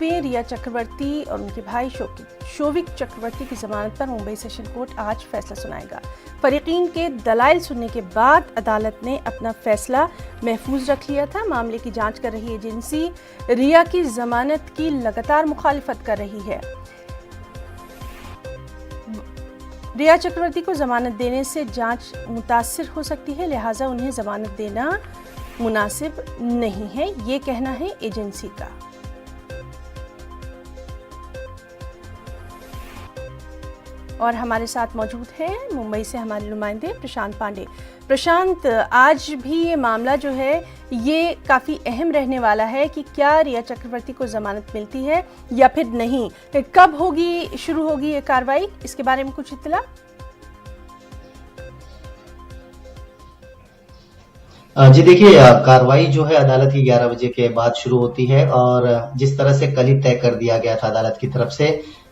में रिया चक्रवर्ती और उनके भाई शोविक चक्रवर्ती की जमानत पर मुंबई सेशन कोर्ट आज फैसला सुनाएगा। फरीकीन के दलाइल सुनने के बाद अदालत ने अपना फैसला महफूज रख लिया था। मामले की जांच कर रही एजेंसी रिया की जमानत की लगातार मुखालिफत कर रही है। रिया चक्रवर्ती को जमानत देने से जांच मुतासिर हो सकती है, लिहाजा उन्हें जमानत देना मुनासिब नहीं है, ये कहना है एजेंसी का। और हमारे साथ मौजूद हैं मुंबई से हमारे नुमाइंदे प्रशांत पांडे। प्रशांत, आज भी ये मामला जो है ये काफ़ी अहम रहने वाला है कि क्या रिया चक्रवर्ती को जमानत मिलती है या फिर नहीं। कब होगी, शुरू होगी ये कार्रवाई, इसके बारे में कुछ इत्तला? जी देखिए, कार्रवाई जो है अदालत की 11 बजे के बाद शुरू होती है और जिस तरह से कल ही तय कर दिया गया था अदालत की तरफ से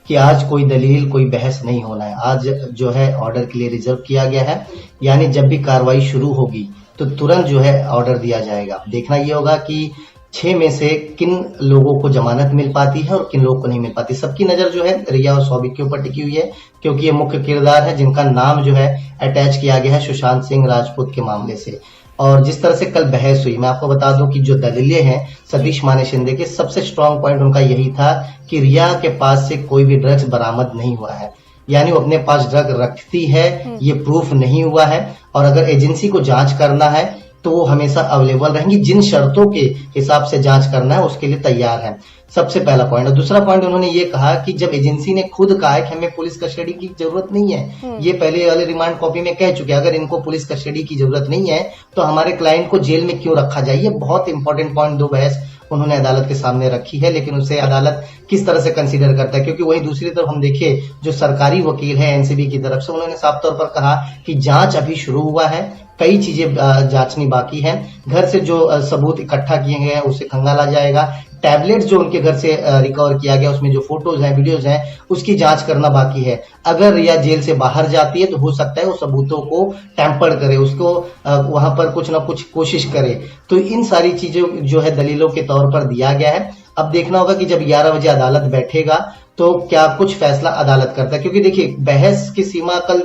कि आज कोई दलील, कोई बहस नहीं होना है। आज जो है ऑर्डर के लिए रिजर्व किया गया है, यानी जब भी कार्रवाई शुरू होगी तो तुरंत जो है ऑर्डर दिया जाएगा। देखना ये होगा कि 6 में से किन लोगों को जमानत मिल पाती है और किन लोगों को नहीं मिल पाती। सबकी नजर जो है रिया और शोविक के ऊपर टिकी हुई है, क्योंकि ये मुख्य किरदार है जिनका नाम जो है अटैच किया गया है सुशांत सिंह राजपूत के मामले से। और जिस तरह से कल बहस हुई, मैं आपको बता दूं कि जो दलीलें हैं सतीश माने शिंदे के, सबसे स्ट्रांग पॉइंट उनका यही था कि रिया के पास से कोई भी ड्रग्स बरामद नहीं हुआ है, यानी वो अपने पास ड्रग रखती है ये प्रूफ नहीं हुआ है। और अगर एजेंसी को जांच करना है तो वो हमेशा अवेलेबल रहेंगी, जिन शर्तों के हिसाब से जांच करना है उसके लिए तैयार है। सबसे पहला पॉइंट। और दूसरा पॉइंट उन्होंने ये कहा कि जब एजेंसी ने खुद कहा है कि हमें पुलिस कस्टडी की जरूरत नहीं है, ये पहले वाले रिमांड कॉपी में कह चुके हैं, अगर इनको पुलिस कस्टडी की जरूरत नहीं है तो हमारे क्लाइंट को जेल में क्यों रखा जाए। ये बहुत इंपॉर्टेंट पॉइंट, 2 बहस उन्होंने अदालत के सामने रखी है, लेकिन उसे अदालत किस तरह से कंसीडर करता है। क्योंकि वहीं दूसरी तरफ हम देखिए, जो सरकारी वकील है एनसीबी की तरफ से, उन्होंने साफ तौर पर कहा कि जांच अभी शुरू हुआ है, कई चीजें जांचनी बाकी है। घर से जो सबूत इकट्ठा किए गए हैं उसे खंगाला जाएगा। टैबलेट्स जो उनके घर से रिकवर किया गया, उसमें जो फोटोज हैं, वीडियोज हैं, उसकी जांच करना बाकी है। अगर रिया जेल से बाहर जाती है तो हो सकता है वो सबूतों को टैंपर करे, उसको वहां पर कुछ ना कुछ कोशिश करे। तो इन सारी चीजों जो है दलीलों के तौर पर दिया गया है। अब देखना होगा कि जब 11 बजे अदालत बैठेगा तो क्या कुछ फैसला अदालत करता है। क्योंकि देखिए, बहस की सीमा कल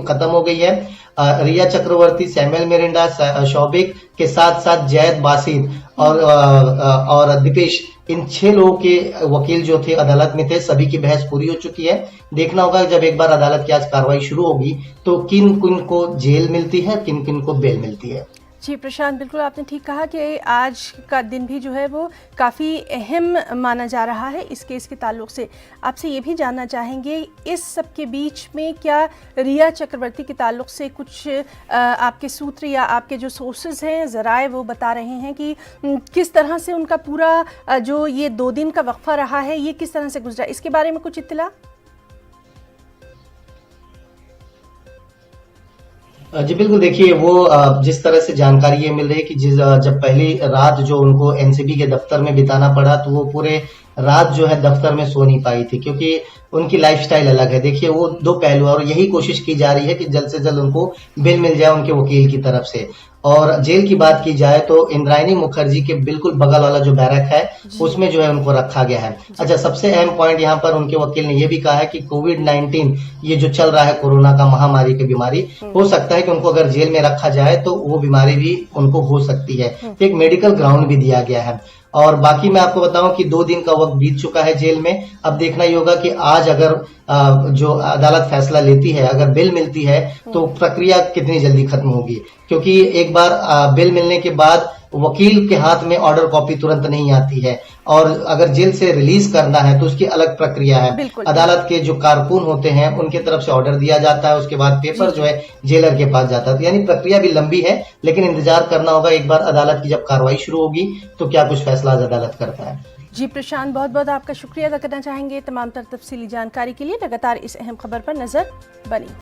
खत्म हो गई है। रिया चक्रवर्ती, सैमुअल मिरिंडा, शोविक के साथ साथ जैद बासित और दीपेश, इन 6 लोगों के वकील जो थे अदालत में थे, सभी की बहस पूरी हो चुकी है। देखना होगा जब एक बार अदालत की आज कार्रवाई शुरू होगी तो किन किन को जेल मिलती है, किन किन को बेल मिलती है। जी प्रशांत, बिल्कुल आपने ठीक कहा कि आज का दिन भी जो है वो काफ़ी अहम माना जा रहा है इस केस के ताल्लुक से। आपसे ये भी जानना चाहेंगे, इस सब के बीच में क्या रिया चक्रवर्ती के ताल्लुक से कुछ आपके सूत्र या आपके जो सोर्सेज हैं, ज़राए, वो बता रहे हैं कि किस तरह से उनका पूरा जो ये 2 दिन का वक्फा रहा है ये किस तरह से गुजरा, इसके बारे में कुछ इत्तला? जी बिल्कुल, देखिए वो जिस तरह से जानकारी ये मिल रही है कि जब पहली रात जो उनको एनसीबी के दफ्तर में बिताना पड़ा तो वो पूरे रात जो है दफ्तर में सो नहीं पाई थी, क्योंकि उनकी लाइफस्टाइल अलग है। देखिए, वो 2 पहलू है और यही कोशिश की जा रही है कि जल्द से जल्द उनको बेल मिल जाए उनके वकील की तरफ से। और जेल की बात की जाए तो इंद्रायणी मुखर्जी के बिल्कुल बगल वाला जो बैरक है उसमें जो है उनको रखा गया है। अच्छा, सबसे अहम पॉइंट यहाँ पर उनके वकील ने यह भी कहा है कि कोविड-19 ये जो चल रहा है, कोरोना का महामारी की बीमारी, हो सकता है कि उनको अगर जेल में रखा जाए तो वो बीमारी भी उनको हो सकती है। एक मेडिकल ग्राउंड भी दिया गया है। और बाकी मैं आपको बताऊं कि 2 दिन का वक्त बीत चुका है जेल में। अब देखना ही होगा कि आज अगर जो अदालत फैसला लेती है, अगर बेल मिलती है तो प्रक्रिया कितनी जल्दी खत्म होगी। क्योंकि एक बार बेल मिलने के बाद वकील के हाथ में ऑर्डर कॉपी तुरंत नहीं आती है, और अगर जेल से रिलीज करना है तो उसकी अलग प्रक्रिया है। अदालत के जो कारकुन होते हैं उनके तरफ से ऑर्डर दिया जाता है, उसके बाद पेपर जो है जेलर के पास जाता है। तो यानी प्रक्रिया भी लंबी है, लेकिन इंतजार करना होगा एक बार अदालत की जब कार्रवाई शुरू होगी तो क्या कुछ फैसला आज अदालत करता है। जी प्रशांत, बहुत बहुत आपका शुक्रिया अदा करना चाहेंगे तमाम तफसीली जानकारी के लिए। लगातार इस अहम खबर पर नजर बनी।